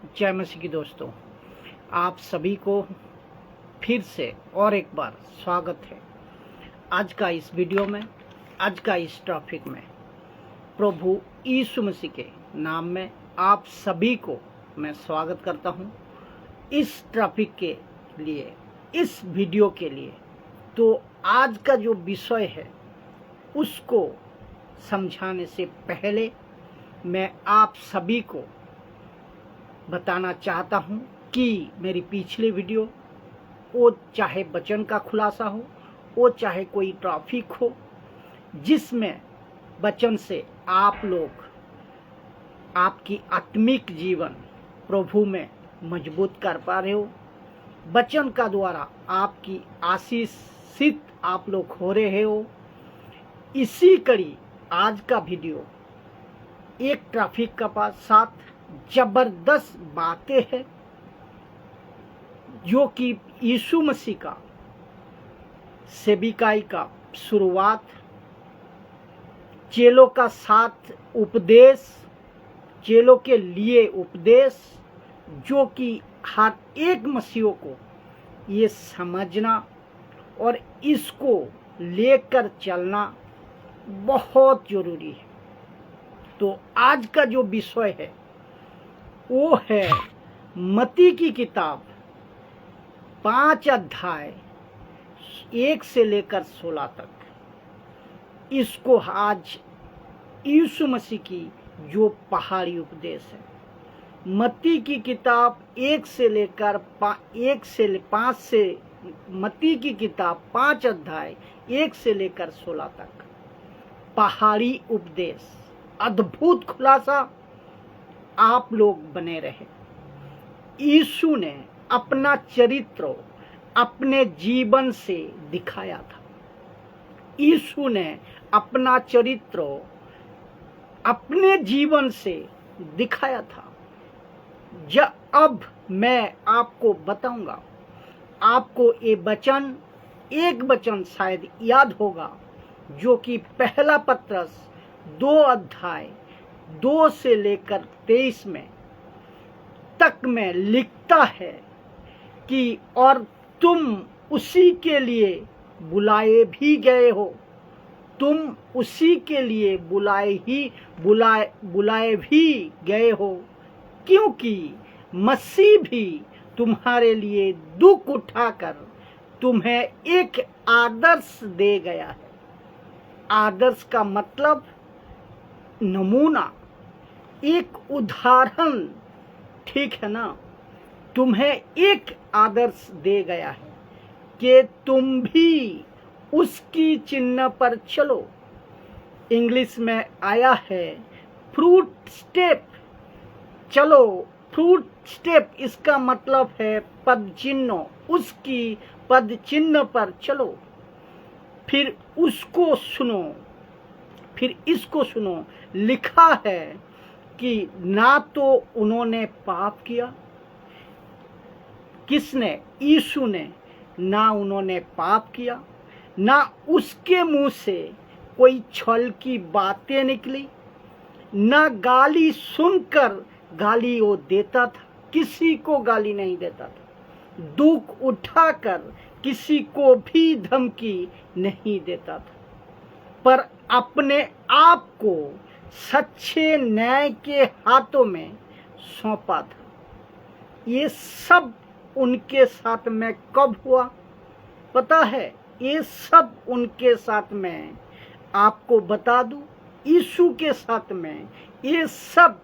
जय मसीह की दोस्तों, आप सभी को फिर से और एक बार स्वागत है। आज का इस वीडियो में, आज का इस टॉपिक में प्रभु यीशु मसीह के नाम में आप सभी को मैं स्वागत करता हूँ। इस टॉपिक के लिए, इस वीडियो के लिए तो आज का जो विषय है उसको समझाने से पहले मैं आप सभी को बताना चाहता हूँ कि मेरी पिछली वीडियो, वो चाहे वचन का खुलासा हो, वो चाहे कोई टॉपिक हो, जिसमें वचन से आप लोग आपकी आत्मिक जीवन प्रभु में मजबूत कर पा रहे हो, वचन का द्वारा आपकी आशीषित आप लोग हो रहे हो। इसी कड़ी आज का वीडियो एक ट्रैफिक का पास साथ जबरदस्त बातें हैं जो कि यीशु मसीह का सेविकाई का शुरुआत, चेलों का साथ उपदेश, चेलों के लिए उपदेश, जो कि हर एक मसीहों को ये समझना और इसको लेकर चलना बहुत जरूरी है। तो आज का जो विषय है वो है मत्ती की किताब 5 अध्याय 1 से लेकर 16 तक। इसको आज यीशु मसीह की जो पहाड़ी उपदेश है, मत्ती की किताब 1 से लेकर 5 से मत्ती की किताब 5 अध्याय 1 से लेकर 16 तक, पहाड़ी उपदेश, अद्भुत खुलासा। आप लोग बने रहे। यीशु ने अपना चरित्र अपने जीवन से दिखाया था। यीशु ने अपना चरित्र अपने जीवन से दिखाया था। अब मैं आपको बताऊंगा। आपको ये वचन, एक वचन शायद याद होगा, जो कि पहला पत्रस 2 अध्याय 2 से लेकर 23 में तक में लिखता है कि और तुम उसी के लिए बुलाए भी गए हो, तुम उसी के लिए बुलाए भी गए हो, क्योंकि मसीह भी तुम्हारे लिए दुख उठाकर तुम्हें एक आदर्श दे गया है। आदर्श का मतलब नमूना, एक उदाहरण, ठीक है ना। तुम्हें एक आदर्श दे गया है कि तुम भी उसकी चिन्ह पर चलो। इंग्लिश में आया है फ्रूट स्टेप, चलो फ्रूट स्टेप, इसका मतलब है पद चिन्ह, उसकी पद चिन्ह पर चलो। फिर उसको सुनो, फिर इसको सुनो। लिखा है कि ना तो उन्होंने पाप किया, किसने? यीशु ने। ना उन्होंने पाप किया, ना उसके मुंह से कोई छल की बातें निकली, ना गाली सुनकर गाली वो देता था, किसी को गाली नहीं देता था, दुख उठाकर किसी को भी धमकी नहीं देता था, पर अपने आप को सच्चे न्याय के हाथों में सौंपा था। ये सब उनके साथ में कब हुआ पता है? ये सब उनके साथ में, आपको बता दूं, यीशु के साथ में ये सब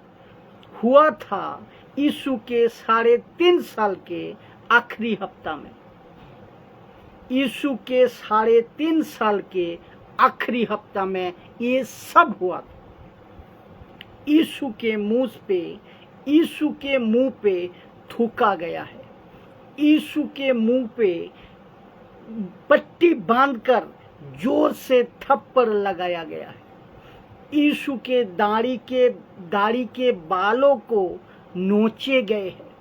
हुआ था यीशु के 3.5 साल के आखिरी हफ्ता में। यीशु के 3.5 साल के आखिरी हफ्ता में ये सब हुआ था। यीशु के मुंह पे थूका गया है। यीशु के मुंह पे पट्टी बांधकर जोर से थप्पड़ लगाया गया है। यीशु के दाढ़ी के बालों को नोचे गए हैं।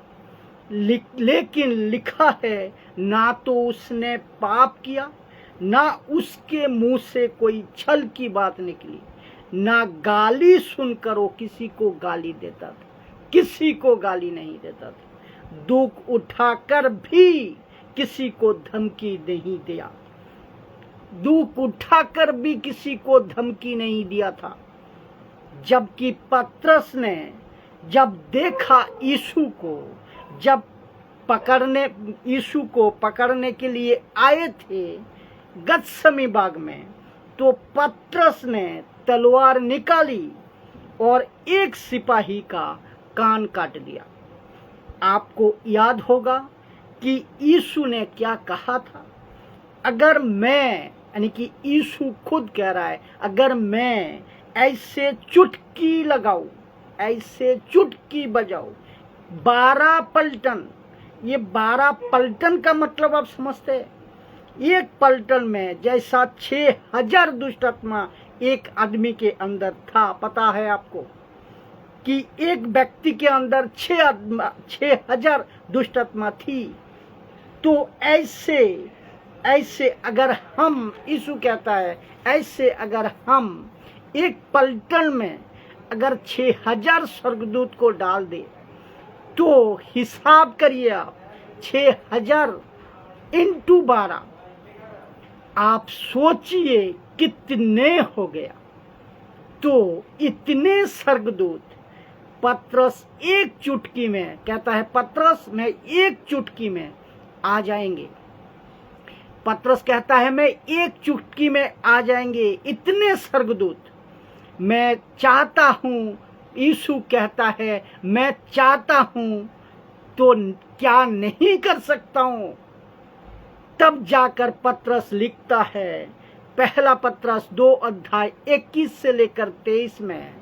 लेकिन लिखा है, ना तो उसने पाप किया, ना उसके मुंह से कोई छल की बात निकली, ना गाली सुनकर वो किसी को गाली देता था, किसी को गाली नहीं देता था, दुख उठाकर भी किसी को धमकी नहीं दिया, दुख उठाकर भी किसी को धमकी नहीं दिया था। जबकि पतरस ने जब देखा यीशु को, जब यीशु को पकड़ने के लिए आए थे गतसमनी बाग में, तो पतरस ने तलवार निकाली और एक सिपाही का कान काट दिया। आपको याद होगा कि यीशु ने क्या कहा था, अगर मैं, यानी कि यीशु खुद कह रहा है, अगर मैं ऐसे चुटकी लगाऊं, ऐसे चुटकी बजाऊं, 12 पलटन, ये 12 पलटन का मतलब आप समझते हैं? एक पलटन में जैसा 6000 दुष्ट आत्मा एक आदमी के अंदर था, पता है आपको कि एक व्यक्ति के अंदर 6000 दुष्ट आत्मा थी। तो ऐसे अगर हम, यीशु कहता है, ऐसे अगर हम एक पलटन में अगर 6000 स्वर्गदूत को डाल दे, तो हिसाब करिए आप, 6000 इंटू 12, आप सोचिए कितने हो गया। तो इतने स्वर्गदूत पतरस एक चुटकी में, कहता है पतरस मैं एक चुटकी में आ जाएंगे, पतरस कहता है मैं एक चुटकी में आ जाएंगे, इतने स्वर्गदूत। मैं चाहता हूं, यीशु कहता है मैं चाहता हूं तो क्या नहीं कर सकता हूं। तब जाकर पतरस लिखता है, पहला पतरस 2 अध्याय 21 से लेकर 23 में,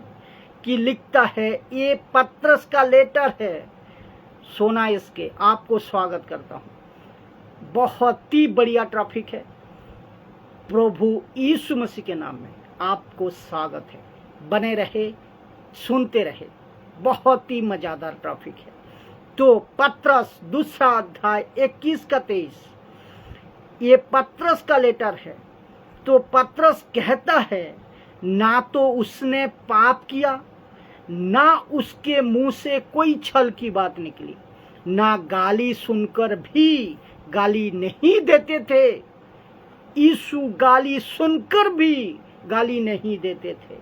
कि लिखता है, ये पतरस का लेटर है। सोना इसके, आपको स्वागत करता हूं। बहुत ही बढ़िया ट्रैफिक है। प्रभु यीशु मसीह के नाम में आपको स्वागत है। बने रहे, सुनते रहे, बहुत ही मजेदार ट्रैफिक है। तो पतरस 2 अध्याय 21 का 23, ये पतरस का लेटर है। तो पतरस कहता है, ना तो उसने पाप किया, ना उसके मुंह से कोई छल की बात निकली, ना गाली सुनकर भी गाली नहीं देते थे। यीशु गाली सुनकर भी गाली नहीं देते थे।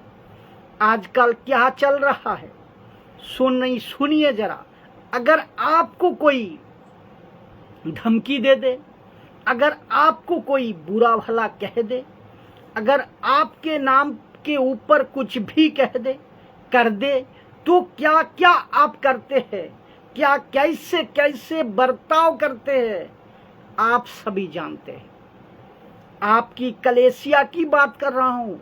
आजकल क्या चल रहा है, सुनिए जरा। अगर आपको कोई धमकी दे दे, अगर आपको कोई बुरा भला कह दे, अगर आपके नाम के ऊपर कुछ भी कह दे, कर दे, तो क्या क्या आप करते हैं, क्या कैसे कैसे बर्ताव करते हैं, आप सभी जानते हैं। आपकी कलेसिया की बात कर रहा हूं,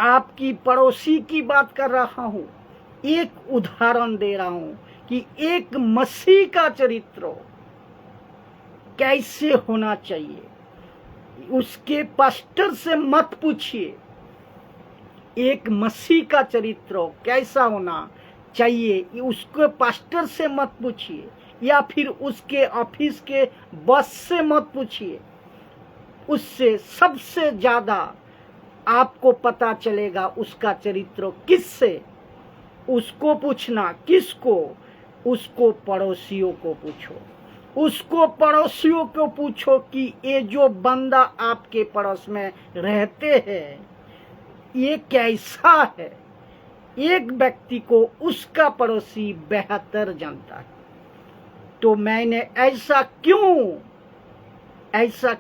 आपकी पड़ोसी की बात कर रहा हूं। एक उदाहरण दे रहा हूं कि एक मसीह का चरित्र कैसे होना चाहिए। उसके पास्टर से मत पूछिए एक मसीह का चरित्र कैसा होना चाहिए, उसके पास्टर से मत पूछिए, या फिर उसके ऑफिस के बॉस से मत पूछिए। उससे सबसे ज्यादा आपको पता चलेगा उसका चरित्र किससे। उसको पूछना किसको, उसको पड़ोसियों को पूछो। उसको पड़ोसियों को पूछो कि ये जो बंदा आपके पड़ोस में रहते हैं ये कैसा है। एक व्यक्ति को उसका पड़ोसी बेहतर जानता है। तो मैंने ऐसा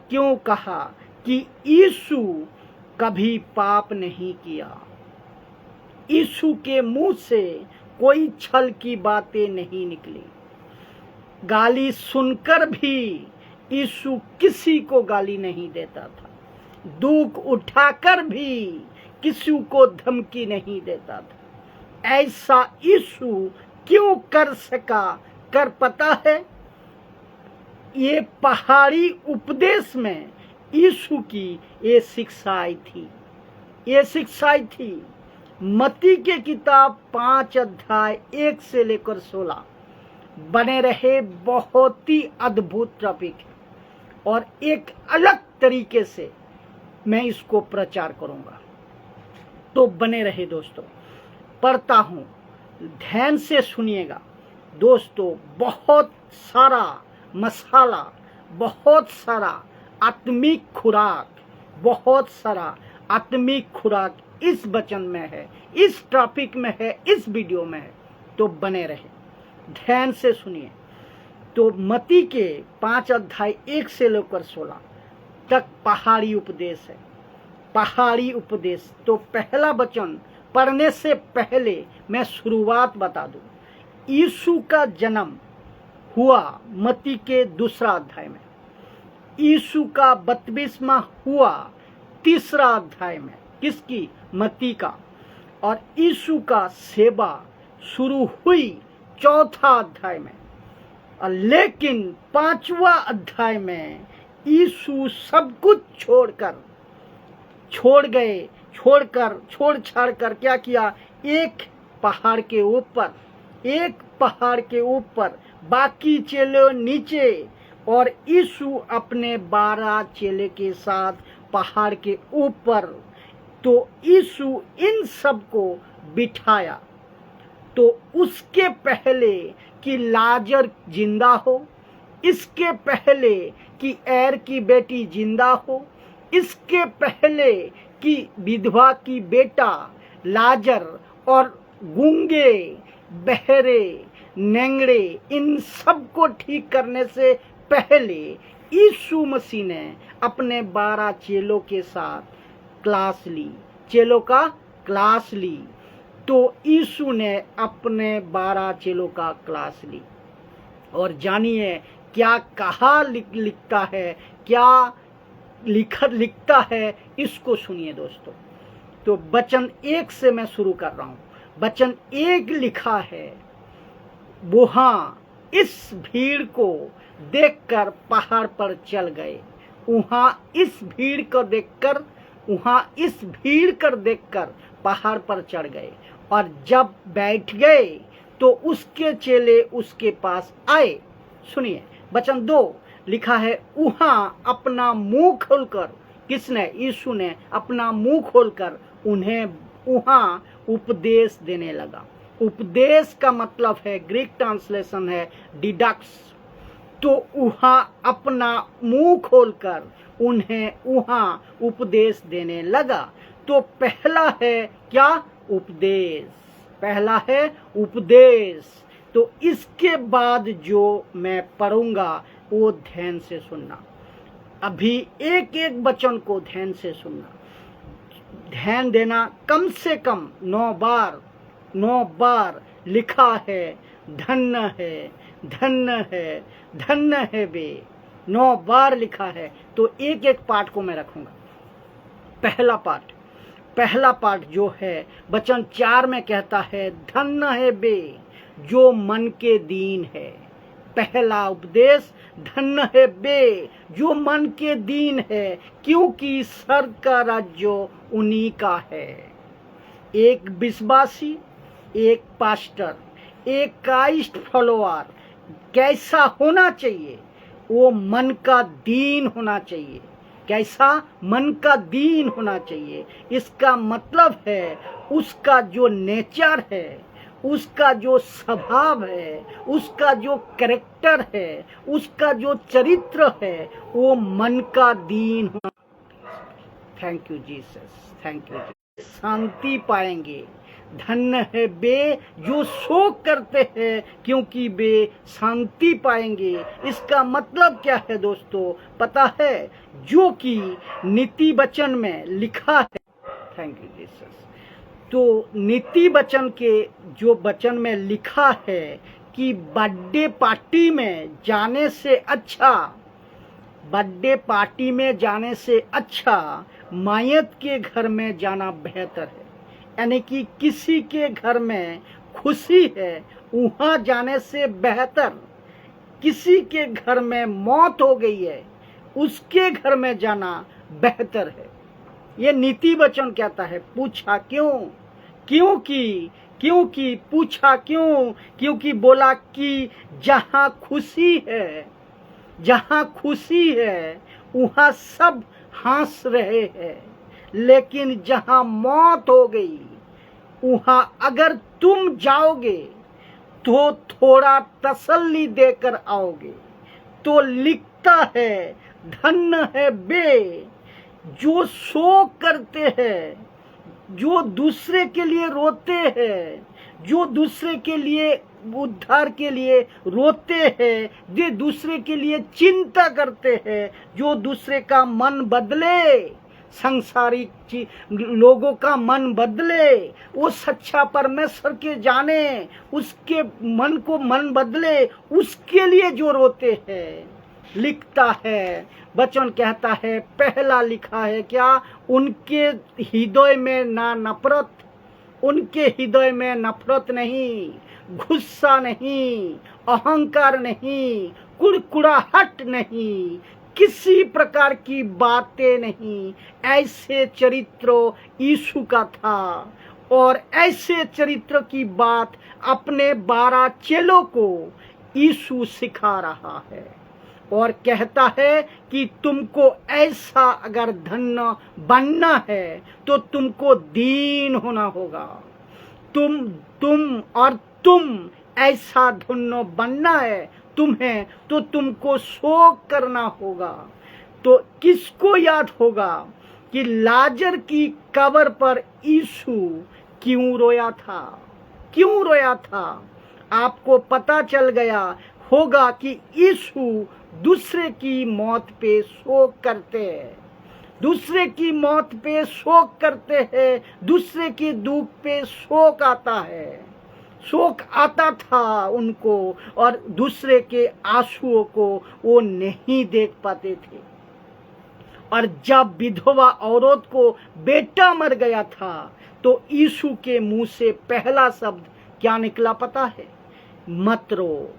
क्यों कहा कि यीशु कभी पाप नहीं किया। यीशु के मुंह से कोई छल की बातें नहीं निकली। गाली सुनकर भी यीशु किसी को गाली नहीं देता था। दुख उठाकर भी किसी को धमकी नहीं देता था। ऐसा यीशु क्यों कर सका, कर पता है? ये पहाड़ी उपदेश में यीशु की ये शिक्षाएं थी। ये शिक्षाएं थी मत्ती के किताब 5 अध्याय 1 से लेकर 16। बने रहे, बहुत ही अद्भुत टॉपिक है और एक अलग तरीके से मैं इसको प्रचार करूंगा। तो बने रहे दोस्तों। पढ़ता हूं ध्यान से सुनिएगा दोस्तों। बहुत सारा मसाला, बहुत सारा आत्मिक खुराक, बहुत सारा आत्मिक खुराक इस वचन में है, इस टॉपिक में है, इस वीडियो में है। तो बने रहे, ध्यान से सुनिए। तो मत्ती के 5 अध्याय 1 से लेकर 16 तक पहाड़ी उपदेश है, पहाड़ी उपदेश। तो पहला वचन पढ़ने से पहले मैं शुरुआत बता दूं। यीशु का जन्म हुआ मत्ती के 2 अध्याय में, यीशु का बपतिस्मा हुआ 3 अध्याय में, किसकी? मत्ती का। और यीशु का सेवा शुरू हुई 4 अध्याय में। लेकिन 5वां अध्याय में यीशु सब कुछ छोड़ छाड़ कर क्या किया? एक पहाड़ के ऊपर बाकी चेले नीचे, और यीशु अपने 12 चेले के साथ पहाड़ के ऊपर। तो यीशु इन सबको बिठाया। तो उसके पहले कि लाजर जिंदा हो, इसके पहले कि एर की बेटी जिंदा हो, इसके पहले कि विधवा की बेटा लाजर और गूंगे, बहरे, नेंगड़े, इन सब को ठीक करने से पहले यीशु मसीह ने अपने 12 चेलों के साथ क्लास ली, चेलों का क्लास ली। तो यीशु ने अपने 12 चेलों का क्लास ली। और जानिए क्या कहा लिखता है, क्या लिखता है, इसको सुनिए दोस्तों। तो वचन 1 से मैं शुरू कर रहा हूँ। वचन 1 लिखा है, वहाँ इस भीड़ को देखकर पहाड़ पर चल गए। वहाँ इस भीड़ को देखकर पहाड़ पर चढ़ गए। और जब बैठ गए तो उसके चेले उसके पास आए। सुनिए वचन 2 लिखा है, वहाँ अपना मुंह खोलकर, किसने? यीशु ने अपना मुंह खोलकर उन्हें वहाँ उपदेश देने लगा। उपदेश का मतलब है, ग्रीक ट्रांसलेशन है डिडक्स। तो वहाँ अपना मुंह खोलकर उन्हें वहाँ उपदेश देने लगा। तो पहला है क्या? उपदेश। पहला है उपदेश। तो इसके बाद जो मैं पढ़ूंगा वो ध्यान से सुनना। अभी एक एक वचन को ध्यान से सुनना, ध्यान देना। कम से कम 9 बार लिखा है, धन्य है, धन्य है, धन्य है वे। 9 बार लिखा है। तो एक एक पाठ को मैं रखूंगा। पहला पाठ जो है वचन 4 में कहता है, धन्य है वे जो मन के दीन है। पहला उपदेश, धन्य है वे जो मन के दीन है, क्योंकि स्वर्ग का राज्य उन्हीं का है। एक विश्वासी, एक पास्टर, एक क्राइस्ट फॉलोअर कैसा होना चाहिए? वो मन का दीन होना चाहिए। कैसा? मन का दीन होना चाहिए। इसका मतलब है उसका जो नेचर है, उसका जो स्वभाव है, उसका जो कैरेक्टर है, उसका जो चरित्र है, वो मन का दीन होना। Thank you Jesus, thank you. शांति पाएंगे। धन्य है वे जो शोक करते हैं, क्योंकि वे शांति पाएंगे। इसका मतलब क्या है दोस्तों? पता है? जो कि नीति वचन में लिखा है। Thank you Jesus. तो नीति वचन के जो वचन में लिखा है कि बर्थडे पार्टी में जाने से अच्छा मायत के घर में जाना बेहतर है। यानी कि किसी के घर में खुशी है, वहाँ जाने से बेहतर, किसी के घर में मौत हो गई है, उसके घर में जाना बेहतर है। ये नीति वचन कहता है। पूछा क्यों? क्योंकि पूछा क्यों? क्योंकि बोला कि जहाँ खुशी है वहाँ सब हंस रहे हैं, लेकिन जहाँ मौत हो गई वहाँ अगर तुम जाओगे तो थोड़ा तसल्ली देकर आओगे। तो लिखता है, धन्य है वे जो शोक करते हैं, जो दूसरे के लिए रोते हैं, जो दूसरे के लिए उद्धार के लिए रोते हैं, जो दूसरे के लिए चिंता करते हैं, जो दूसरे का मन बदले, संसारिक लोगों का मन बदले, वो सच्चा परमेश्वर के जाने, उसके मन को मन बदले, उसके लिए जो रोते हैं। लिखता है, वचन कहता है, पहला लिखा है क्या, उनके हृदय में ना नफरत, उनके हृदय में नफरत नहीं, गुस्सा नहीं, अहंकार नहीं, कुड़कुड़ाहट नहीं, किसी प्रकार की बातें नहीं। ऐसे चरित्र यीशु का था और ऐसे चरित्र की बात अपने 12 चेलों को यीशु सिखा रहा है और कहता है कि तुमको ऐसा अगर धन्य बनना है तो तुमको दीन होना होगा। तुम ऐसा धन्य बनना है तुम्हें तो तुमको शोक करना होगा। तो किसको याद होगा कि लाजर की कब्र पर यीशु क्यों रोया था? क्यों रोया था? आपको पता चल गया होगा कि यीशु दूसरे की मौत पे शोक करते हैं, दूसरे की मौत पे शोक करते हैं, दूसरे के दुख पे शोक आता है, शोक आता था उनको और दूसरे के आंसुओं को वो नहीं देख पाते थे। और जब विधवा औरत को बेटा मर गया था तो यीशु के मुंह से पहला शब्द क्या निकला पता है? मत रो,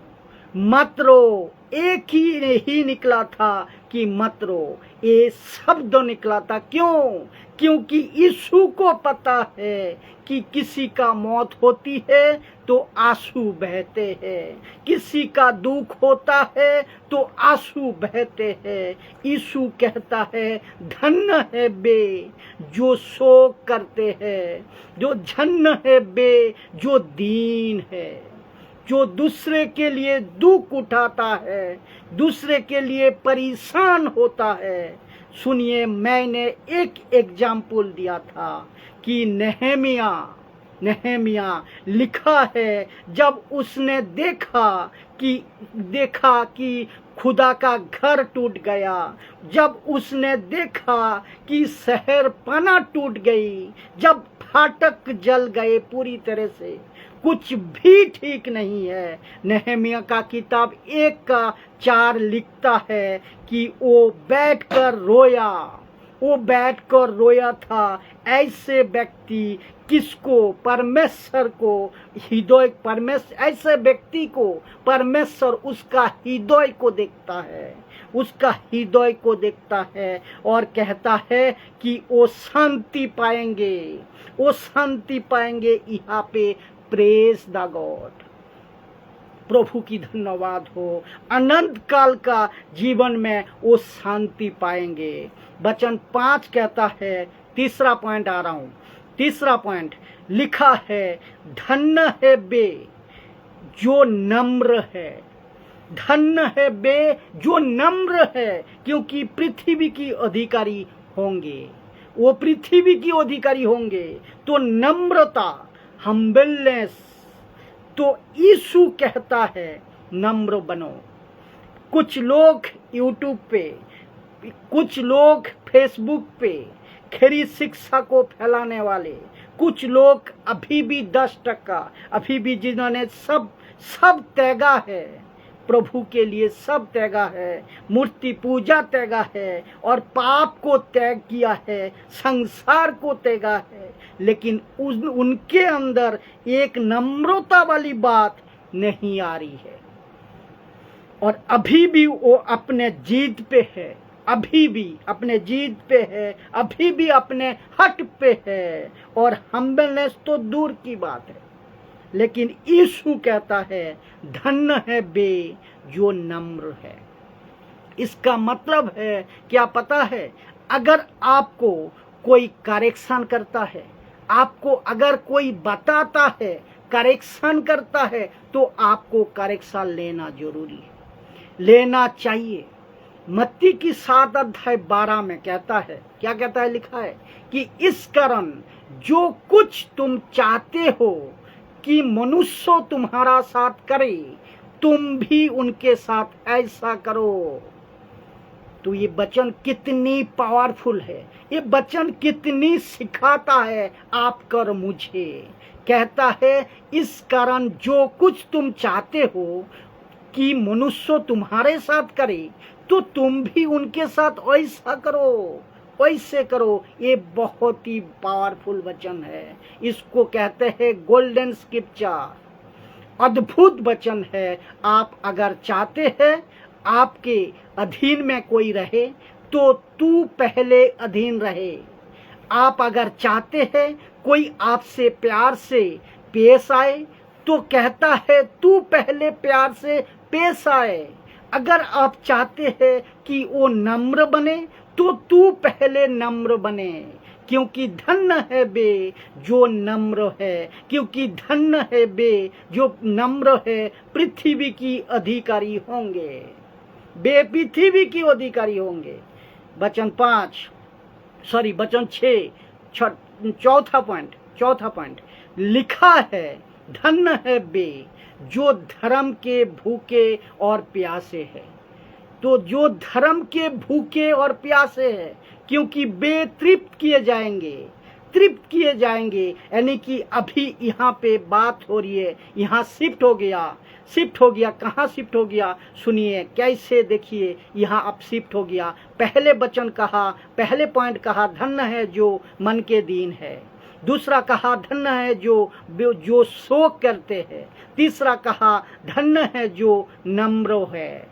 मत रो। एक ही निकला था कि मत रो, ये शब्द निकला था। क्यों? क्योंकि यीशु को पता है कि किसी का मौत होती है तो आंसू बहते हैं, किसी का दुख होता है तो आंसू बहते हैं। यीशु कहता है, धन्य है वे जो शोक करते हैं, जो धन्य है वे जो दीन है, जो दूसरे के लिए दुख उठाता है, दूसरे के लिए परेशान होता है। सुनिए, मैंने एक एग्जाम्पल दिया था कि नेहमिया लिखा है, जब उसने देखा कि खुदा का घर टूट गया, जब उसने देखा कि शहर पना टूट गई, जब फाटक जल गए पूरी तरह से, कुछ भी ठीक नहीं है। नेहमिया का किताब 1:4 लिखता है कि वो बैठकर रोया था। ऐसे व्यक्ति किसको? परमेश्वर को ऐसे व्यक्ति को परमेश्वर उसका हृदय को देखता है, उसका हृदय को देखता है और कहता है कि वो शांति पाएंगे यहाँ पे। प्रेज द गॉड, प्रभु की धन्यवाद हो। अनंत काल का जीवन में वो शांति पाएंगे। वचन 5 कहता है, तीसरा पॉइंट आ रहा हूं, तीसरा पॉइंट लिखा है, धन्य है वे जो नम्र है, धन्य है वे जो नम्र है, क्योंकि पृथ्वी की अधिकारी होंगे, वो पृथ्वी की अधिकारी होंगे। तो नम्रता, हम्बलनेस, तो यीशु कहता है नम्र बनो। कुछ लोग यूट्यूब पे, कुछ लोग फेसबुक पे खरी शिक्षा को फैलाने वाले, कुछ लोग अभी भी 10% अभी भी जिन्होंने सब त्यागा है, प्रभु के लिए सब त्यागा है, मूर्ति पूजा त्यागा है और पाप को त्याग किया है, संसार को त्यागा है, लेकिन उनके अंदर एक नम्रता वाली बात नहीं आ रही है और अभी भी वो अपने जीद पे है, अभी भी अपने जीद पे है, अभी भी अपने हट पे है और हम्बलनेस तो दूर की बात है। लेकिन यीशु कहता है, धन्य है वे जो नम्र है। इसका मतलब है क्या पता है? अगर आपको कोई करेक्शन करता है, आपको अगर कोई बताता है करेक्शन करता है तो आपको करेक्शन लेना जरूरी है, लेना चाहिए। मत्ती की 7:12 में कहता है, क्या कहता है, लिखा है कि इस कारण जो कुछ तुम चाहते हो कि मनुष्य तुम्हारा साथ करे, तुम भी उनके साथ ऐसा करो। तो ये वचन कितनी पावरफुल है, ये वचन कितनी सिखाता है आप और मुझे। कहता है इस कारण जो कुछ तुम चाहते हो कि मनुष्य तुम्हारे साथ करे, तो तुम भी उनके साथ वैसा करो, वैसे करो। ये बहुत ही पावरफुल वचन है, इसको कहते हैं गोल्डन स्क्रिप्चर, अद्भुत वचन है। आप अगर चाहते हैं आपके अधीन में कोई रहे, तो तू पहले अधीन रहे। आप अगर चाहते हैं कोई आपसे प्यार से पेश आए, तो कहता है तू पहले प्यार से पेश आए। अगर आप चाहते हैं कि वो नम्र बने, तो तू पहले नम्र बने, क्योंकि धन्य है वे जो नम्र है, क्योंकि धन्य है वे जो नम्र है, पृथ्वी की अधिकारी होंगे, वे पृथ्वी की अधिकारी होंगे। वचन 6 चौथा पॉइंट लिखा है, धन्य है वे जो धर्म के भूखे और प्यासे हैं। तो जो धर्म के भूखे और प्यासे हैं, क्योंकि वे तृप्त किए जाएंगे। यानी कि अभी यहाँ पे बात हो रही है, यहाँ शिफ्ट हो गया। कहाँ शिफ्ट हो गया, सुनिए कैसे, देखिए यहाँ अब शिफ्ट हो गया। पहले पॉइंट कहा धन्य है जो मन के दीन है, दूसरा कहा धन्य है जो शोक करते हैं, तीसरा कहा धन्य है जो नम्र है।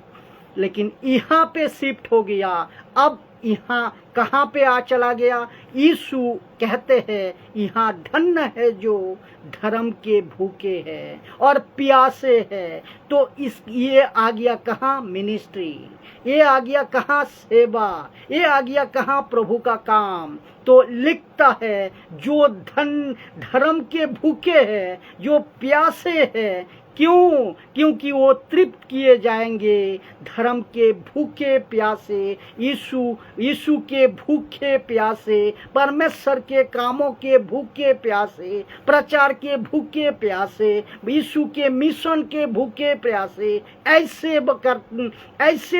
लेकिन यहाँ पे शिफ्ट हो गया, अब यहाँ कहाँ पे चला गया, यीशु कहते हैं यहाँ धन्य है जो धर्म के भूखे हैं और प्यासे हैं। तो ये आ गया कहाँ, मिनिस्ट्री, ये आ गया कहाँ, सेवा, ये आ गया कहाँ, प्रभु का काम। तो लिखता है जो धर्म के भूखे हैं, जो प्यासे हैं, क्यों, क्योंकि वो तृप्त किए जाएंगे। धर्म के भूखे प्यासे, यीशु के भूखे प्यासे, परमेश्वर के कामों के भूखे प्यासे, प्रचार के भूखे प्यासे, यीशु के मिशन के भूखे प्यासे, ऐसे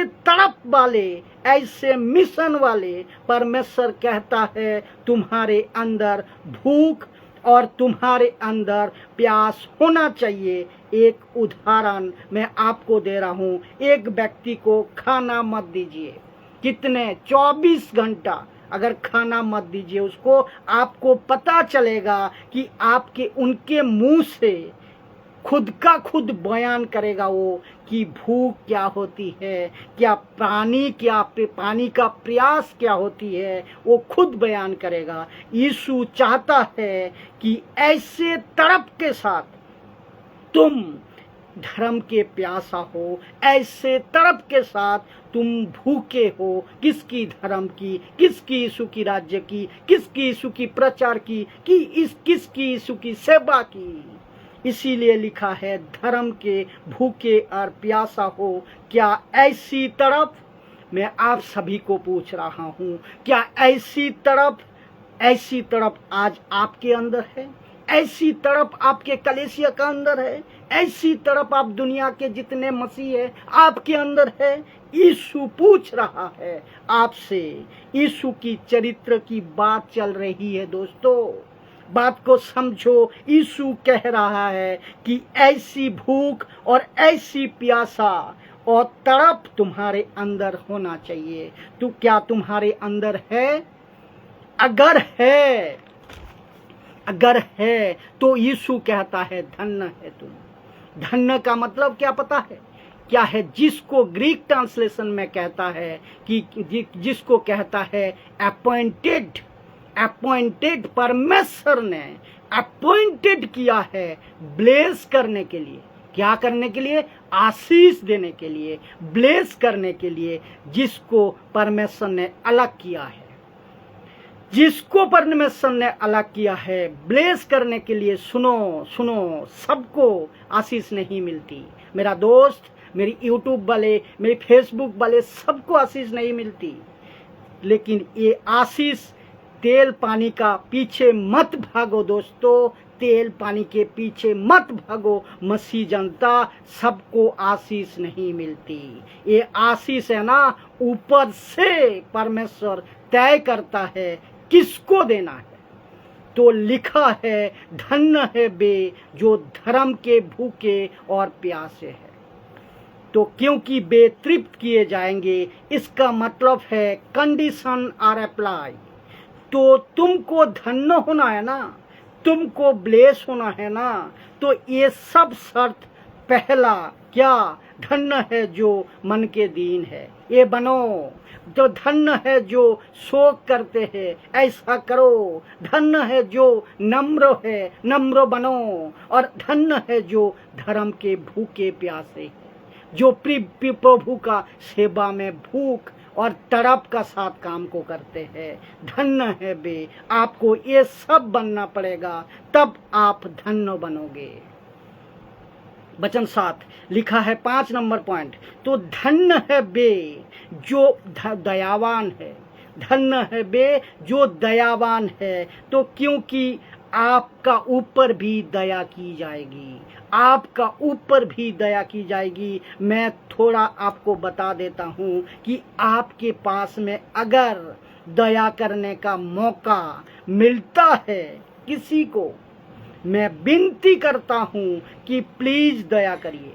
तड़प वाले, ऐसे मिशन वाले परमेश्वर कहता है तुम्हारे अंदर भूख और तुम्हारे अंदर प्यास होना चाहिए। एक उदाहरण मैं आपको दे रहा हूँ, एक व्यक्ति को खाना मत दीजिए, कितने 24 घंटा अगर खाना मत दीजिए उसको, आपको पता चलेगा कि आपके उनके मुंह से खुद का खुद बयान करेगा वो कि भूख क्या होती है, क्या पानी का प्यास क्या होती है, वो खुद बयान करेगा। यीशु चाहता है कि ऐसे तड़प के साथ तुम धर्म के प्यासा हो, ऐसे तड़प के साथ तुम भूखे हो। किसकी, धर्म की, किसकी, यीशु की राज्य की, किसकी, यीशु की प्रचार की, किसकी, यीशु की सेवा की। इसीलिए लिखा है धर्म के भूखे और प्यासा हो। क्या ऐसी तड़प, मैं आप सभी को पूछ रहा हूँ, क्या ऐसी तड़प आज आपके अंदर है? ऐसी तड़प आपके कलीसिया का अंदर है? ऐसी तड़प आप दुनिया के जितने मसीह है आपके अंदर है? यीशु पूछ रहा है आपसे, यीशु की चरित्र की बात चल रही है दोस्तों, बात को समझो। यीशु कह रहा है कि ऐसी भूख और ऐसी प्यासा और तड़प तुम्हारे अंदर होना चाहिए। तो क्या तुम्हारे अंदर है? अगर है तो यीशु कहता है धन्य है तुम। धन्य का मतलब क्या पता है क्या है? जिसको ग्रीक ट्रांसलेशन में कहता है कि जिसको कहता है अपॉइंटेड, परमेश्वर ने अपॉइंटेड किया है ब्लेस करने के लिए। क्या करने के लिए? आशीष देने के लिए, ब्लेस करने के लिए, जिसको परमेश्वर ने अलग किया है। जिसको परमेश्वर ने अलग किया है ब्लेस करने के लिए, सुनो सुनो, सबको आशीष नहीं मिलती। मेरा दोस्त, मेरी यूट्यूब वाले, मेरे फेसबुक वाले, सबको आशीष नहीं मिलती। लेकिन ये आशीष, तेल पानी का पीछे मत भागो दोस्तों, तेल पानी के पीछे मत भागो। मसीह जनता, सबको आशीष नहीं मिलती। ये आशीष है ना, ऊपर से परमेश्वर तय करता है किसको देना है। तो लिखा है, धन्य है वे जो धर्म के भूखे और प्यासे हैं, तो क्योंकि वे तृप्त किए जाएंगे। इसका मतलब है कंडीशन आर अप्लाई। तो तुमको धन्य होना है ना, तुमको ब्लेस होना है ना, तो ये सब शर्त, पहला क्या, धन्य है जो मन के दीन है, ये बनो। जो धन्य है जो शोक करते हैं, ऐसा करो। धन्य है जो नम्र है, नम्र बनो। और धन्य है जो धर्म के भूखे प्यासे हैं, जो प्रभु का सेवा में भूख और तड़प का साथ काम को करते हैं। धन्य है वे। आपको ये सब बनना पड़ेगा, तब आप धन्य बनोगे। वचन 7 लिखा है, 5 नंबर पॉइंट, तो धन्य है वे जो दयावान है। धन्य है वे जो दयावान है, तो क्योंकि आपका ऊपर भी दया की जाएगी, आपका ऊपर भी दया की जाएगी। मैं थोड़ा आपको बता देता हूँ कि आपके पास में अगर दया करने का मौका मिलता है किसी को, मैं विनती करता हूँ कि प्लीज दया करिए।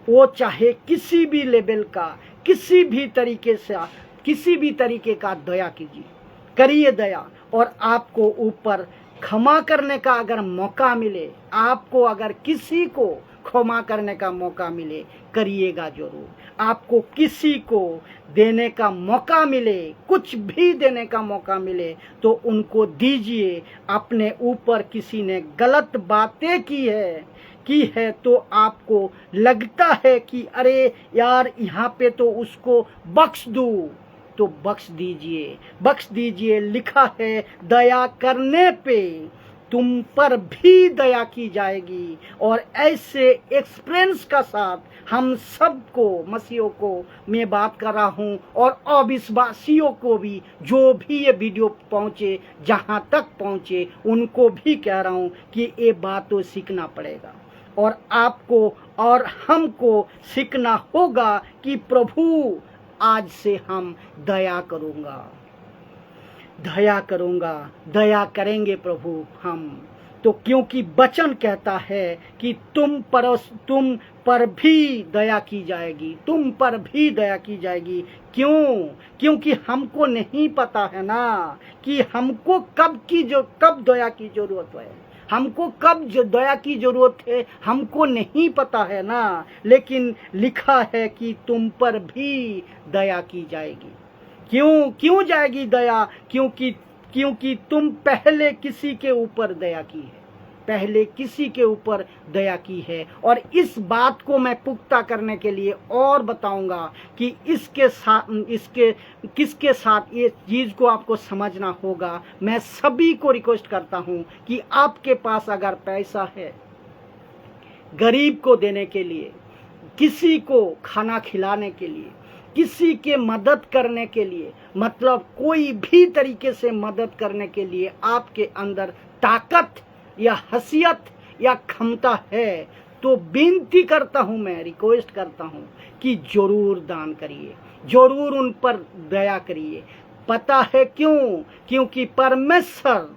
वो चाहे किसी भी लेवल का, किसी भी तरीके का दया कीजिए, करिए दया। और आपको ऊपर क्षमा करने का अगर मौका मिले, आपको अगर किसी को क्षमा करने का मौका मिले, करिएगा जरूर। आपको किसी को देने का मौका मिले, कुछ भी देने का मौका मिले, तो उनको दीजिए। अपने ऊपर किसी ने गलत बातें की है तो आपको लगता है कि अरे यार यहाँ पे तो उसको बख्श दूं, तो बख्श दीजिए, बख्श दीजिए। लिखा है, दया करने पे तुम पर भी दया की जाएगी। और ऐसे एक्सपीरियंस का साथ हम सबको, मसीहों को मैं बात कर रहा हूँ, और अविश्वासियों को भी, जो भी ये वीडियो पहुँचे, जहाँ तक पहुँचे, उनको भी कह रहा हूँ कि ये बात तो सीखना पड़ेगा। और आपको और हमको सीखना होगा कि प्रभु आज से हम दया करूँगा, दया करूँगा, दया करेंगे प्रभु हम। तो क्योंकि वचन कहता है कि तुम पर भी दया की जाएगी, तुम पर भी दया की जाएगी। क्यों? क्योंकि हमको नहीं पता है ना कि हमको कब दया की जरूरत है, हमको कब दया की जरूरत है, हमको नहीं पता है ना। लेकिन लिखा है कि तुम पर भी दया की जाएगी। क्यों जाएगी दया? क्योंकि तुम पहले किसी के ऊपर दया की है, पहले किसी के ऊपर दया की है। और इस बात को मैं पुख्ता करने के लिए और बताऊंगा कि किसके साथ ये चीज़ को आपको समझना होगा। मैं सभी को रिक्वेस्ट करता हूं कि आपके पास अगर पैसा है, गरीब को देने के लिए, किसी को खाना खिलाने के लिए, किसी के मदद करने के लिए, मतलब कोई भी तरीके से मदद करने के लिए आपके अंदर ताकत या हसीयत या क्षमता है, तो विनती करता हूं, मैं रिक्वेस्ट करता हूं कि जरूर दान करिए, जरूर उन पर दया करिए। पता है क्यों? क्योंकि परमेश्वर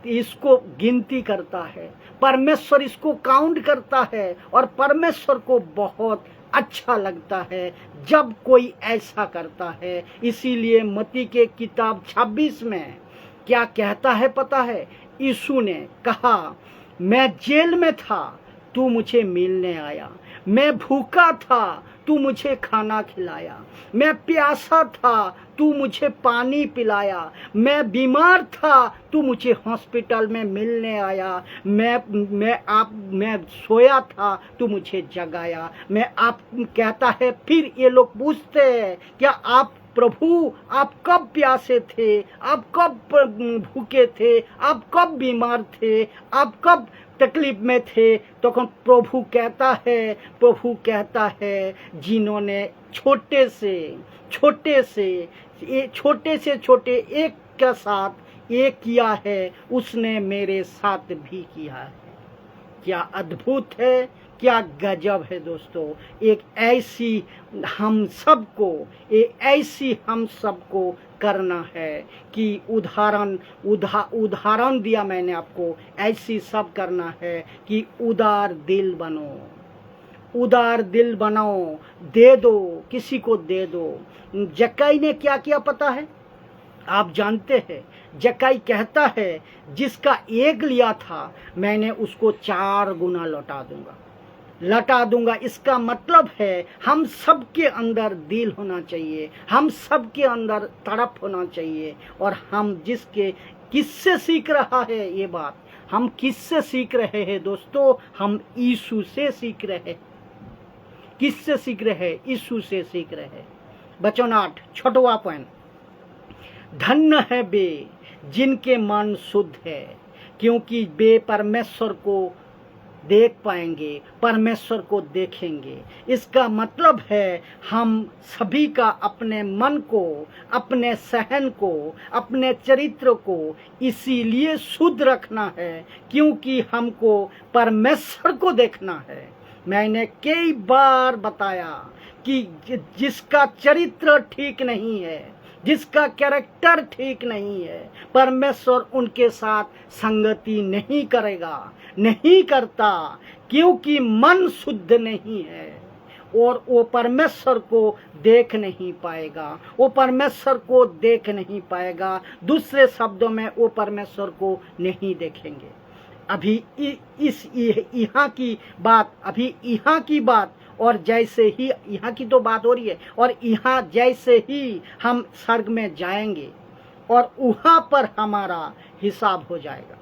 इसको गिनती करता है, परमेश्वर इसको काउंट करता है, और परमेश्वर को बहुत अच्छा लगता है जब कोई ऐसा करता है। इसीलिए मत्ती के किताब 26 में क्या कहता है पता है? यीशु ने कहा, मैं जेल में था, तू मुझे मिलने आया, मैं भूखा था, तू मुझे खाना खिलाया, मैं प्यासा था, तू मुझे पानी पिलाया, मैं बीमार था, तू मुझे हॉस्पिटल में मिलने आया, मैं सोया था, तू मुझे जगाया। मैं आप कहता है, फिर ये लोग पूछते हैं, क्या आप प्रभु आप कब प्यासे थे, आप कब भूखे थे, आप कब बीमार थे, आप कब तकलीफ में थे, तो प्रभु कहता है जिन्होंने छोटे से छोटे एक के साथ एक किया है, उसने मेरे साथ भी किया है। क्या अद्भुत है, क्या गजब है दोस्तों। एक ऐसी हम सबको करना है कि उदाहरण दिया मैंने आपको, ऐसी सब करना है कि उदार दिल बनाओ, दे दो, किसी को दे दो। जक्कई ने क्या किया पता है? आप जानते हैं, जक्कई कहता है जिसका एक लिया था मैंने उसको 4 गुना लौटा दूंगा। इसका मतलब है हम सबके अंदर दिल होना चाहिए, हम सबके अंदर तड़प होना चाहिए। और हम किससे सीख रहा है ये बात? हम किससे सीख रहे हैं दोस्तों? हम यीशु से सीख रहे हैं। किससे सीख रहे हैं? यीशु से सीख रहे हैं। वचन 8 छठवां पॉइंट, धन्य है वे जिनके मन शुद्ध है, क्योंकि वे परमेश्वर को देख पाएंगे, परमेश्वर को देखेंगे। इसका मतलब है हम सभी का अपने मन को, अपने सहन को, अपने चरित्र को इसीलिए शुद्ध रखना है क्योंकि हमको परमेश्वर को देखना है। मैंने कई बार बताया कि जिसका चरित्र ठीक नहीं है, जिसका कैरेक्टर ठीक नहीं है, परमेश्वर उनके साथ संगति नहीं करता, क्योंकि मन शुद्ध नहीं है और वो परमेश्वर को देख नहीं पाएगा। दूसरे शब्दों में वो परमेश्वर को नहीं देखेंगे। अभी यहाँ की बात और जैसे ही यहाँ की तो बात हो रही है, और यहाँ जैसे ही हम स्वर्ग में जाएंगे और वहाँ पर हमारा हिसाब हो जाएगा।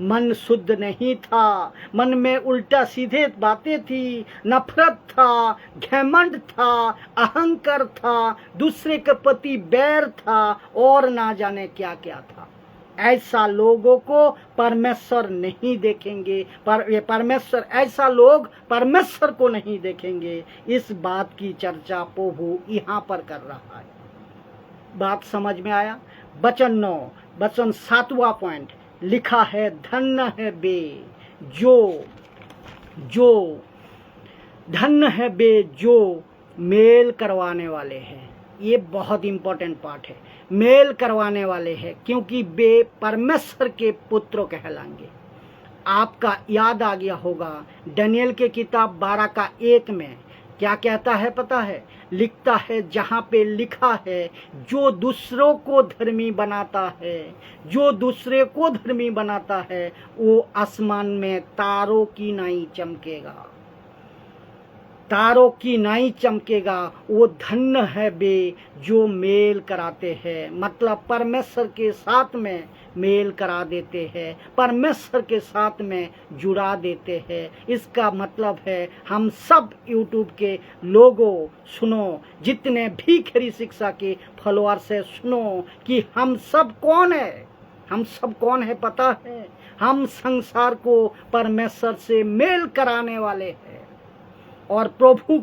मन शुद्ध नहीं था, मन में उल्टा सीधे बातें थी, नफरत था, घमंड था, अहंकार था, दूसरे के प्रति बैर था और ना जाने क्या क्या था। ऐसा लोगों को परमेश्वर नहीं देखेंगे, ऐसा लोग परमेश्वर को नहीं देखेंगे। इस बात की चर्चा प्रभु यहाँ पर कर रहा है। बात समझ में आया? वचन 7वां पॉइंट लिखा है, धन्य है वे जो मेल करवाने वाले हैं। ये बहुत इंपॉर्टेंट पार्ट है, मेल करवाने वाले हैं, क्योंकि वे परमेश्वर के पुत्र कहलाएंगे। आपका याद आ गया होगा दानियेल के किताब 12:1 में क्या कहता है पता है? लिखता है, जहाँ पे लिखा है जो दूसरों को धर्मी बनाता है वो आसमान में तारों की नाई चमकेगा। वो धन्य है वे जो मेल कराते हैं, मतलब परमेश्वर के साथ में मेल करा देते हैं, परमेश्वर के साथ में जुड़ा देते हैं। इसका मतलब है हम सब यूट्यूब के लोगों सुनो, जितने भी खरी शिक्षा के फॉलोअर से सुनो कि हम सब कौन है पता है? हम संसार को परमेश्वर से मेल कराने वाले हैं। और प्रभु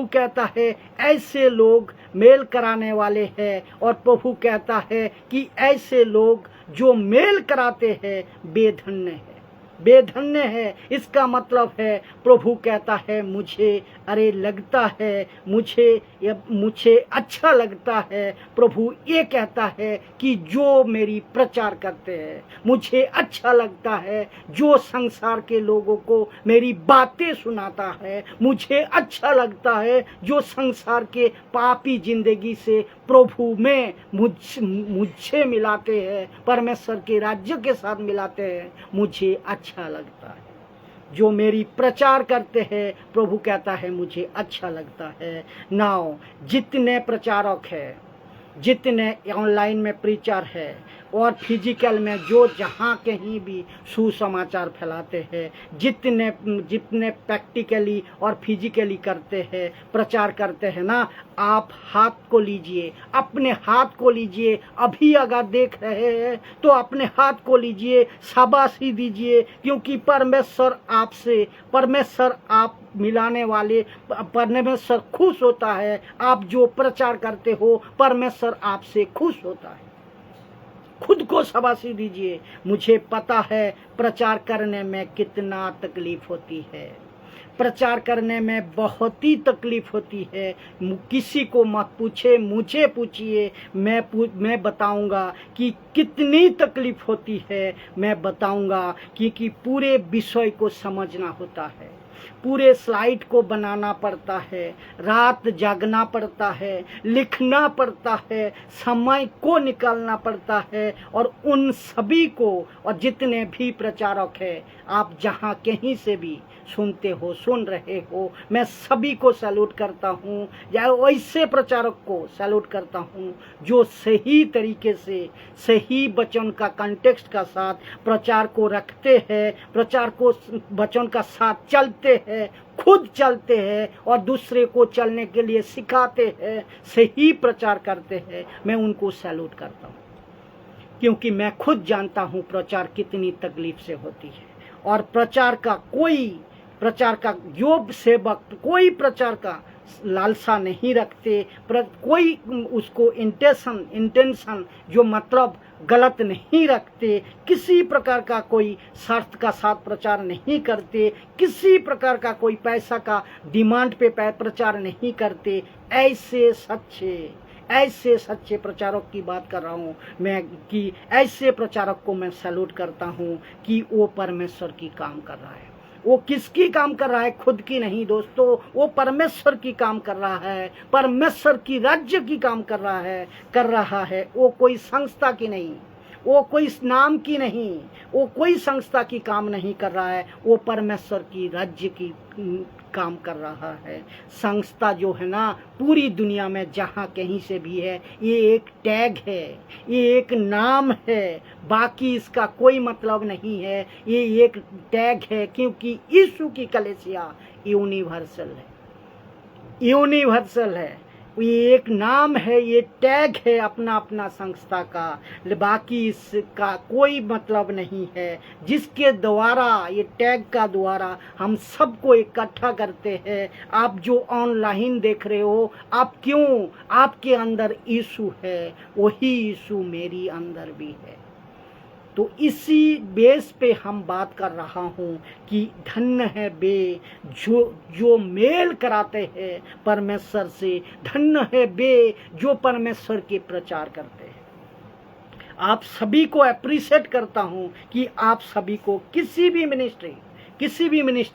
कहता है ऐसे लोग मेल कराने वाले हैं। और प्रभु कहता है कि ऐसे लोग जो मेल कराते हैं बेधन्य है। इसका मतलब है प्रभु कहता है मुझे अच्छा लगता है। प्रभु ये कहता है कि जो मेरी प्रचार करते हैं, मुझे अच्छा लगता है जो संसार के लोगों को मेरी बातें सुनाता है, मुझे अच्छा लगता है जो संसार के पापी जिंदगी से प्रभु में मुझे मिलाते हैं, परमेश्वर के राज्य के साथ मिलाते हैं, मुझे अच्छा लगता है। जो मेरी प्रचार करते हैं, प्रभु कहता है मुझे अच्छा लगता है। नाउ जितने प्रचारक हैं जितने ऑनलाइन में प्रीचर है और फिजिकल में जो जहाँ कहीं भी सुसमाचार फैलाते हैं, जितने प्रैक्टिकली और फिजिकली करते हैं, प्रचार करते हैं ना, आप हाथ को लीजिए, अपने हाथ को लीजिए। अभी अगर देख रहे हैं तो अपने हाथ को लीजिए, शाबाशी दीजिए, क्योंकि परमेश्वर आप मिलाने वाले, परमेश्वर खुश होता है। आप जो प्रचार करते हो, परमेश्वर आपसे खुश होता है। खुद को शाबाशी दीजिए। मुझे पता है प्रचार करने में कितना तकलीफ होती है, प्रचार करने में बहुत ही तकलीफ होती है। किसी को मत पूछे, मुझे पूछिए, मैं बताऊंगा कि कितनी तकलीफ होती है। मैं बताऊंगा क्योंकि पूरे विषय को समझना होता है, पूरे स्लाइड को बनाना पड़ता है, रात जागना पड़ता है, लिखना पड़ता है, समय को निकालना पड़ता है। और उन सभी को, और जितने भी प्रचारक हैं, आप जहाँ कहीं से भी सुनते हो, सुन रहे हो, मैं सभी को सैल्यूट करता हूँ। या वैसे प्रचारक को सैल्यूट करता हूँ जो सही तरीके से, सही वचन का कंटेक्स्ट का साथ प्रचार को रखते हैं, प्रचार को वचन का साथ चलते हैं, खुद चलते हैं और दूसरे को चलने के लिए सिखाते हैं, सही प्रचार करते हैं। मैं उनको सैल्यूट करता हूँ, क्योंकि मैं खुद जानता हूँ प्रचार कितनी तकलीफ से होती है। और प्रचार का जो सेवक कोई प्रचार का लालसा नहीं रखते, कोई उसको इंटेंशन जो मतलब गलत नहीं रखते, किसी प्रकार का कोई शर्त का साथ प्रचार नहीं करते, किसी प्रकार का कोई पैसा का डिमांड पे प्रचार नहीं करते, ऐसे सच्चे प्रचारक की बात कर रहा हूँ मैं, कि ऐसे प्रचारक को मैं सैल्यूट करता हूँ कि वो परमेश्वर की काम कर रहा है। वो किसकी काम कर रहा है? खुद की नहीं दोस्तों, वो परमेश्वर की काम कर रहा है, परमेश्वर की राज्य की काम कर रहा है। वो कोई संस्था की नहीं, वो कोई नाम की नहीं, वो कोई संस्था की काम नहीं कर रहा है, वो परमेश्वर की राज्य की काम कर रहा है। संस्था जो है ना, पूरी दुनिया में जहाँ कहीं से भी है, ये एक टैग है, ये एक नाम है, बाकी इसका कोई मतलब नहीं है। ये एक टैग है, क्योंकि यीशु की कलीसिया यूनिवर्सल है। ये एक नाम है, ये टैग है अपना अपना संस्था का, बाकी इसका कोई मतलब नहीं है। जिसके द्वारा, ये टैग का द्वारा हम सबको इकट्ठा करते हैं। आप जो ऑनलाइन देख रहे हो, आप क्यों? आपके अंदर यीशु है, वही यीशु मेरी अंदर भी है। तो इसी बेस पे हम बात कर रहा हूँ कि धन्य है वे जो मेल कराते हैं परमेश्वर से, धन्य है वे जो परमेश्वर के प्रचार करते हैं। आप सभी को अप्रिशिएट करता हूँ कि आप सभी को किसी भी मिनिस्ट्री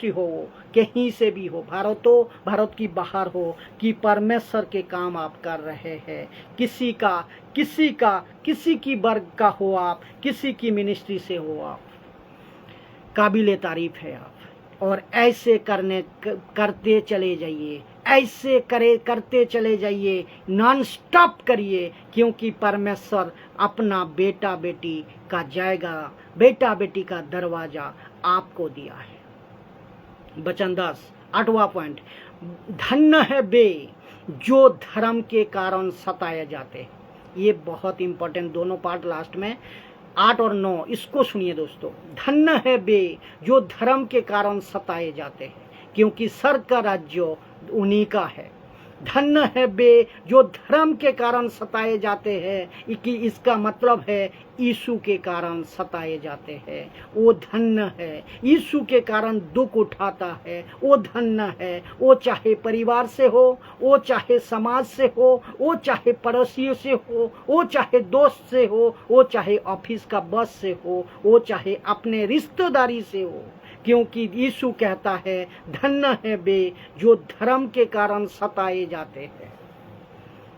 हो, कहीं से भी हो, भारत की बाहर हो, कि परमेश्वर के काम आप कर रहे हैं। किसी की वर्ग का हो आप, किसी की मिनिस्ट्री से हो आप, काबिले तारीफ है आप। और ऐसे करते चले जाइए, करते चले जाइए, नॉन स्टॉप करिए, क्योंकि परमेश्वर अपना बेटा बेटी का दरवाजा आपको दिया है। वचन 10, 8वां पॉइंट, धन्य है वे जो धर्म के कारण सताए जाते हैं। ये बहुत इंपॉर्टेंट, दोनों पार्ट लास्ट में 8 और 9, इसको सुनिए दोस्तों। धन्य है वे जो धर्म के कारण सताए जाते हैं, क्योंकि स्वर्ग का राज्य उन्हीं का है। धन्य है वे जो धर्म के कारण सताए जाते हैं, कि इसका मतलब है यीशु के कारण सताए जाते हैं। वो धन्य है, यीशु के कारण दुख उठाता है, वो धन्य है। वो चाहे परिवार से हो, वो चाहे समाज से हो, वो चाहे पड़ोसियों से हो, वो चाहे दोस्त से हो, वो चाहे ऑफिस का बॉस से हो, वो चाहे अपने रिश्तेदारी से हो, क्योंकि यीशु कहता है धन्य है वे जो धर्म के कारण सताए जाते हैं,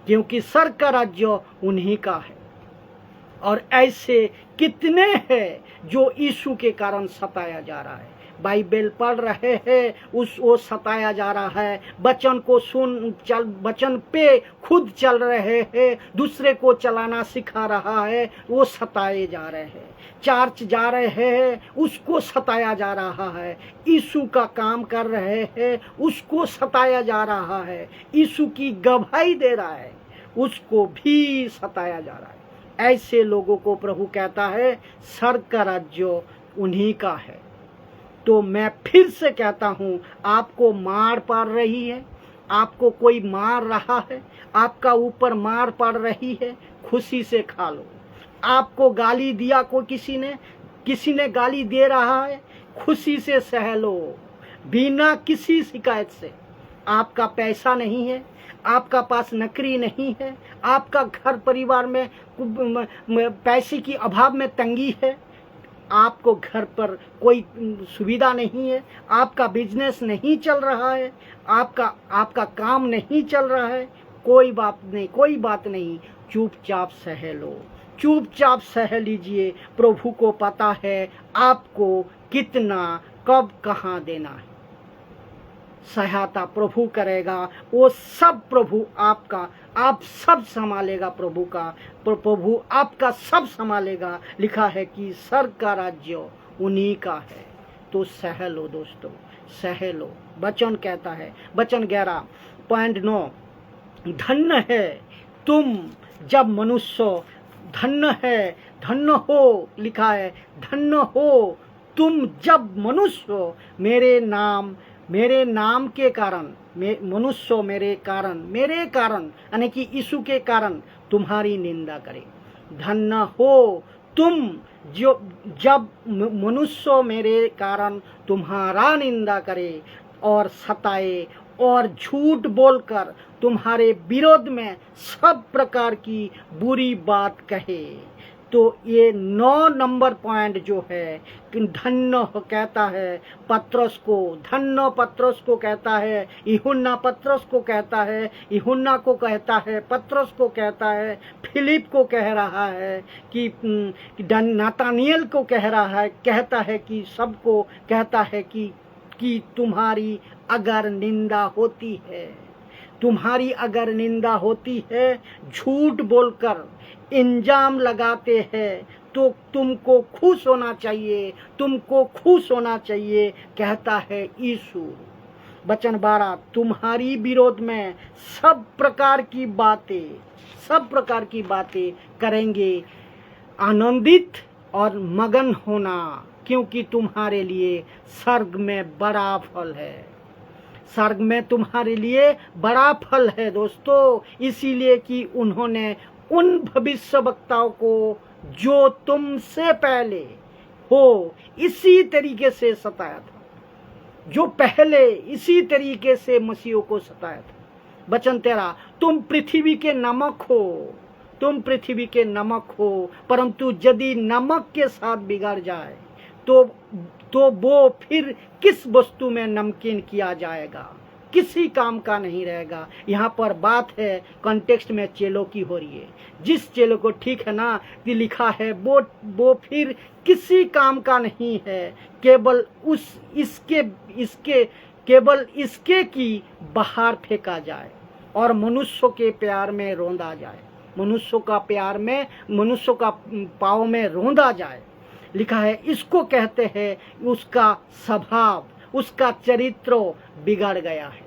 क्योंकि स्वर्ग का राज्य उन्हीं का है। और ऐसे कितने हैं जो यीशु के कारण सताया जा रहा है। बाइबल पढ़ रहे हैं वो सताया जा रहा है। वचन को वचन पे खुद चल रहे हैं, दूसरे को चलाना सिखा रहा है, वो सताए जा रहे हैं। चर्च जा रहे हैं, उसको सताया जा रहा है। यीशु का काम कर रहे हैं, उसको सताया जा रहा है। यीशु की गवाही दे रहा है, उसको भी सताया जा रहा है। ऐसे लोगों को प्रभु कहता है स्वर्ग का राज्य उन्हीं का है। तो मैं फिर से कहता हूं, आपको मार पड़ रही है, आपको कोई मार रहा है, आपका ऊपर मार पड़ रही है, खुशी से खा लो। आपको गाली दिया किसी ने गाली दे रहा है, खुशी से सह लो, बिना किसी शिकायत से। आपका पैसा नहीं है, आपका पास नौकरी नहीं है, आपका घर परिवार में पैसे की अभाव में तंगी है, आपको घर पर कोई सुविधा नहीं है, आपका बिजनेस नहीं चल रहा है, आपका काम नहीं चल रहा है, कोई बात नहीं, चुपचाप सह लो, चुपचाप सह लीजिए। प्रभु को पता है आपको कितना कब कहाँ देना है। सहायता प्रभु करेगा, वो सब प्रभु आप सब संभालेगा। प्रभु आपका सब संभालेगा। लिखा है कि स्वर्ग का राज्य उन्हीं का है। तो सह लो दोस्तों, सह लो। वचन कहता है, वचन 11.9, धन्य है तुम जब मनुष्य, धन्य हो, लिखा है धन्य हो तुम जब मनुष्य मेरे नाम के कारण, मनुष्य मेरे कारण यानी कि यीशु के कारण तुम्हारी निंदा करे। धन्य हो तुम जब मनुष्य मेरे कारण तुम्हारा निंदा करे और सताए और झूठ बोलकर तुम्हारे विरोध में सब प्रकार की बुरी बात कहे। तो ये 9 नंबर पॉइंट जो है, धन्य कहता है पत्रस को, धन्य पत्रस को कहता है, यूहन्ना पत्रस को कहता है, यूहन्ना को कहता है, पत्रस को कहता है, फिलिप को कह रहा है कि नातानियल को कह रहा है, कहता है कि सबको कहता है कि तुम्हारी अगर निंदा होती है, झूठ बोलकर इंजाम लगाते हैं, तो तुमको खुश होना चाहिए, कहता है यीशु। वचन 12, तुम्हारी विरोध में सब प्रकार की बातें करेंगे, आनंदित और मगन होना, क्योंकि तुम्हारे लिए स्वर्ग में बड़ा फल है। स्वर्ग में तुम्हारे लिए बड़ा फल है दोस्तों, इसीलिए कि उन्होंने उन भविष्यवक्ताओं को जो तुमसे पहले हो इसी तरीके से सताया था, जो पहले इसी तरीके से मसीहों को सताया था। वचन 13, तुम पृथ्वी के नमक हो, परंतु यदि नमक के साथ बिगड़ जाए तो वो फिर किस वस्तु में नमकीन किया जाएगा, किसी काम का नहीं रहेगा। यहाँ पर बात है कॉन्टेक्स्ट में चेलों की हो रही है। जिस चेलों को, ठीक है ना, कि लिखा है वो फिर किसी काम का नहीं है, केवल इसके की बाहर फेंका जाए और मनुष्य के प्यार में रोंदा जाए, मनुष्य का पाँव में रोंदा जाए। लिखा है इसको कहते हैं उसका स्वभाव, उसका चरित्र बिगड़ गया है।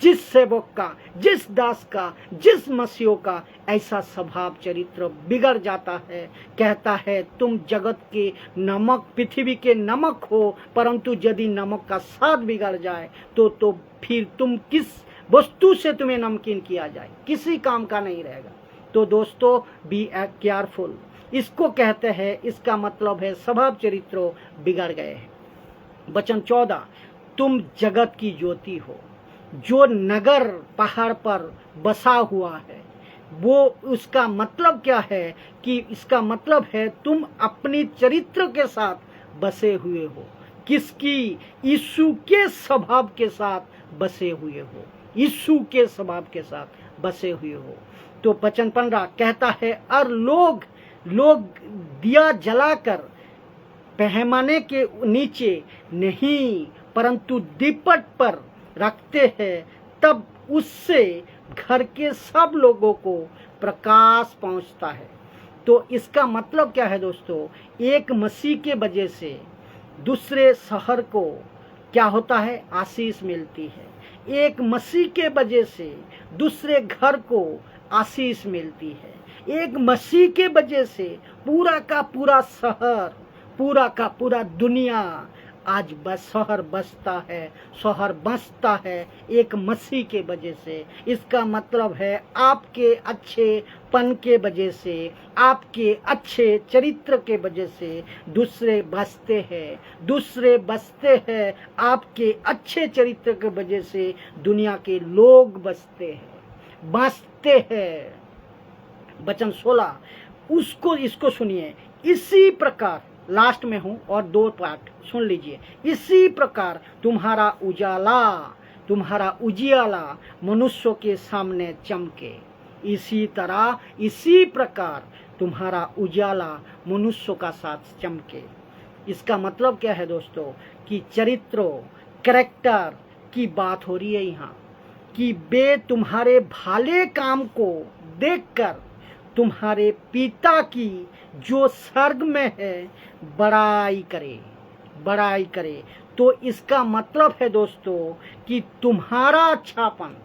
जिस सेवक का, जिस दास का, जिस मसीह का ऐसा स्वभाव चरित्र बिगड़ जाता है, कहता है तुम जगत के नमक, पृथ्वी के नमक हो, परंतु यदि नमक का स्वाद बिगड़ जाए तो फिर तुम किस वस्तु से तुम्हें नमकीन किया जाए, किसी काम का नहीं रहेगा। तो दोस्तों बी केयरफुल, इसको कहते हैं, इसका मतलब है स्वभाव चरित्र बिगड़ गए हैं। वचन 14, तुम जगत की ज्योति हो। जो नगर पहाड़ पर बसा हुआ है, वो उसका मतलब क्या है कि इसका मतलब है तुम अपनी चरित्र के साथ बसे हुए हो। किसकी? यीशु के स्वभाव के साथ बसे हुए हो, यीशु के स्वभाव के साथ बसे हुए हो। तो वचन 15 कहता है और लोग दिया जलाकर पैमाने के नीचे नहीं परंतु दीपट पर रखते हैं, तब उससे घर के सब लोगों को प्रकाश पहुंचता है। तो इसका मतलब क्या है दोस्तों, एक मसीह के वजह से दूसरे शहर को क्या होता है, आशीष मिलती है। एक मसीह के वजह से दूसरे घर को आशीष मिलती है। एक मसीह के वजह से पूरा का पूरा शहर, पूरा का पूरा दुनिया आज बस शहर बसता है, शहर बसता है एक मसीह के वजह से। इसका मतलब है आपके अच्छेपन के वजह से, आपके अच्छे चरित्र के वजह से दूसरे बसते हैं, दूसरे बसते हैं। आपके अच्छे चरित्र के वजह से दुनिया के लोग बसते हैं। वचन 16 इसको सुनिए। इसी प्रकार, लास्ट में हूं और 2 पार्ट सुन लीजिए। इसी प्रकार तुम्हारा उजियाला मनुष्यों के सामने चमके। इसी तरह, इसी प्रकार तुम्हारा उजाला मनुष्यों का साथ चमके। इसका मतलब क्या है दोस्तों, कि चरित्रों, कैरेक्टर की बात हो रही है यहाँ, कि वे तुम्हारे भले काम को देखकर तुम्हारे पिता की जो स्वर्ग में है बड़ाई करे। तो इसका मतलब है दोस्तों कि तुम्हारा अच्छापन,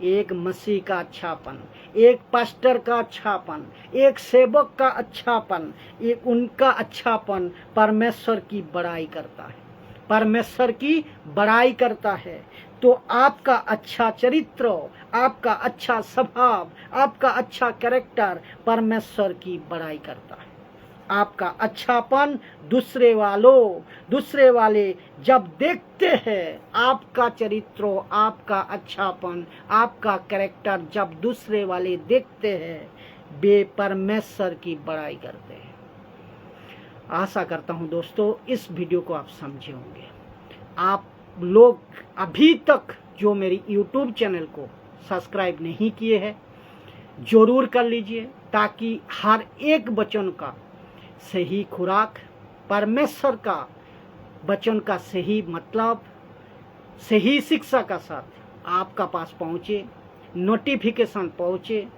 एक मसीह का अच्छापन, एक पास्टर का अच्छापन, एक सेवक का अच्छापन, एक उनका अच्छापन परमेश्वर की बड़ाई करता है, परमेश्वर की बड़ाई करता है। तो आपका अच्छा चरित्र, आपका अच्छा स्वभाव, आपका अच्छा कैरेक्टर परमेश्वर की बड़ाई करता है। आपका अच्छापन दूसरे वाले जब देखते हैं, आपका चरित्र, आपका अच्छापन, आपका कैरेक्टर जब दूसरे वाले देखते हैं, वे परमेश्वर की बड़ाई करते हैं। आशा करता हूं दोस्तों इस वीडियो को आप समझे होंगे। आप लोग अभी तक जो मेरी YouTube चैनल को सब्सक्राइब नहीं किए हैं, जरूर कर लीजिए, ताकि हर एक वचन का सही खुराक, परमेश्वर का वचन का सही मतलब, सही शिक्षा का साथ आपका पास पहुँचे, नोटिफिकेशन पहुँचे।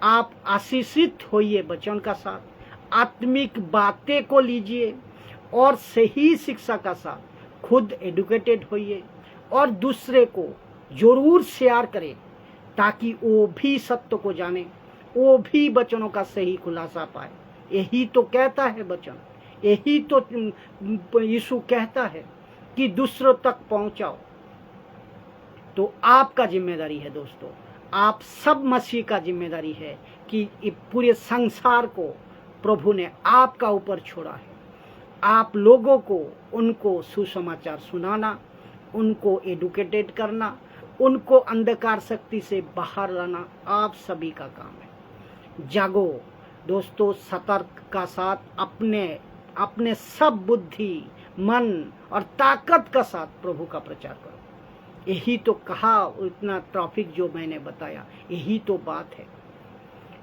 आप आशीषित होइए वचन का साथ, आत्मिक बातें को लीजिए और सही शिक्षा का साथ खुद एडुकेटेड होइए और दूसरे को जरूर शेयर करें, ताकि वो भी सत्य को जाने, वो भी वचनों का सही खुलासा पाए। यही तो कहता है वचन, यही तो यीशु कहता है कि दूसरों तक पहुंचाओ। तो आपका जिम्मेदारी है दोस्तों, आप सब मसीह का जिम्मेदारी है कि पूरे संसार को प्रभु ने आपका ऊपर छोड़ा है। आप लोगों को उनको सुसमाचार सुनाना, उनको एडुकेटेड करना, उनको अंधकार शक्ति से बाहर लाना आप सभी का काम है। जागो दोस्तों, सतर्क का साथ अपने सब बुद्धि, मन और ताकत का साथ प्रभु का प्रचार करो। यही तो कहा, इतना ट्रैफिक जो मैंने बताया, यही तो बात है।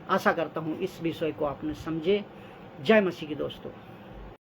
आशा करता हूँ इस विषय को आपने समझे। जय मसीह की दोस्तों।